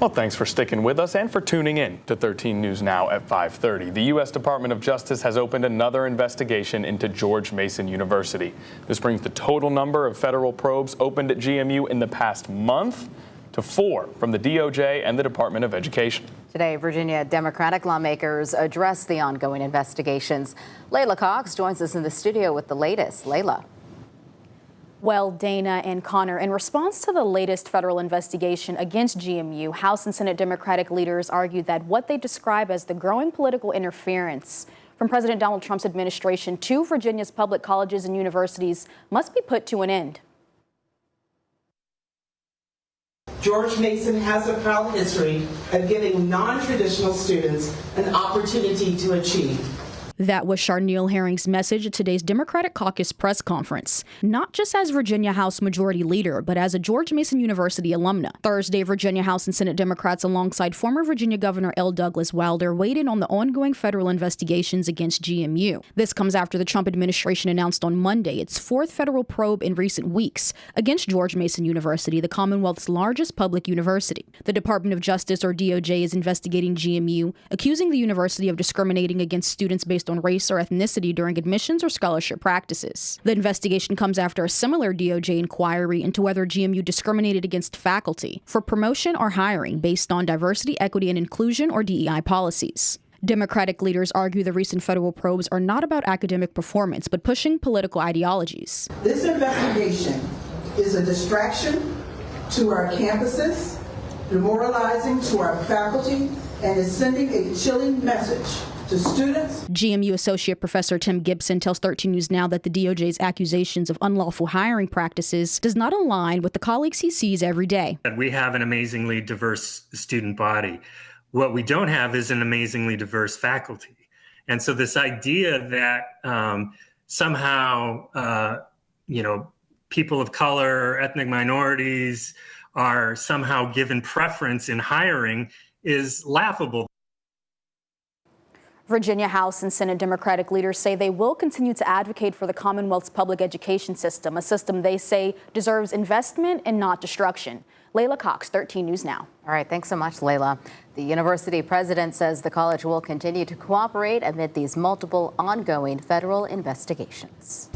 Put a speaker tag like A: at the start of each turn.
A: Well, thanks for sticking with us and for tuning in to 13 News Now at 5:30. The U.S. Department of Justice has opened another investigation into George Mason University. This brings the total number of federal probes opened at GMU in the past month to 4 from the DOJ and the Department of Education.
B: Today, Virginia Democratic lawmakers address the ongoing investigations. Layla Cox joins us in the studio with the latest. Layla.
C: Well, Dana and Connor, in response to the latest federal investigation against GMU, House and Senate Democratic leaders argued that what they describe as the growing political interference from President Donald Trump's administration to Virginia's public colleges and universities must be put to an end.
D: George Mason has a proud history of giving non-traditional students an opportunity to achieve.
C: That was Charneil Herring's message at today's Democratic Caucus press conference, not just as Virginia House Majority Leader, but as a George Mason University alumna. Thursday, Virginia House and Senate Democrats alongside former Virginia Governor L. Douglas Wilder weighed in on the ongoing federal investigations against GMU. This comes after the Trump administration announced on Monday its 4th federal probe in recent weeks against George Mason University, the Commonwealth's largest public university. The Department of Justice, or DOJ, is investigating GMU, accusing the university of discriminating against students based on race or ethnicity during admissions or scholarship practices. The investigation comes after a similar DOJ inquiry into whether GMU discriminated against faculty for promotion or hiring based on diversity, equity, and inclusion, or DEI policies. Democratic leaders argue the recent federal probes are not about academic performance, but pushing political ideologies.
D: This investigation is a distraction to our campuses, demoralizing to our faculty, and is sending a chilling message to students.
C: GMU Associate Professor Tim Gibson tells 13 News Now that the DOJ's accusations of unlawful hiring practices does not align with the colleagues he sees every day.
E: We have an amazingly diverse student body. What we don't have is an amazingly diverse faculty. And so this idea that somehow, people of color, ethnic minorities are somehow given preference in hiring is laughable.
C: Virginia House and Senate Democratic leaders say they will continue to advocate for the Commonwealth's public education system, a system they say deserves investment and not destruction. Layla Cox, 13 News Now.
B: All right, thanks so much, Layla. The university president says the college will continue to cooperate amid these multiple ongoing federal investigations.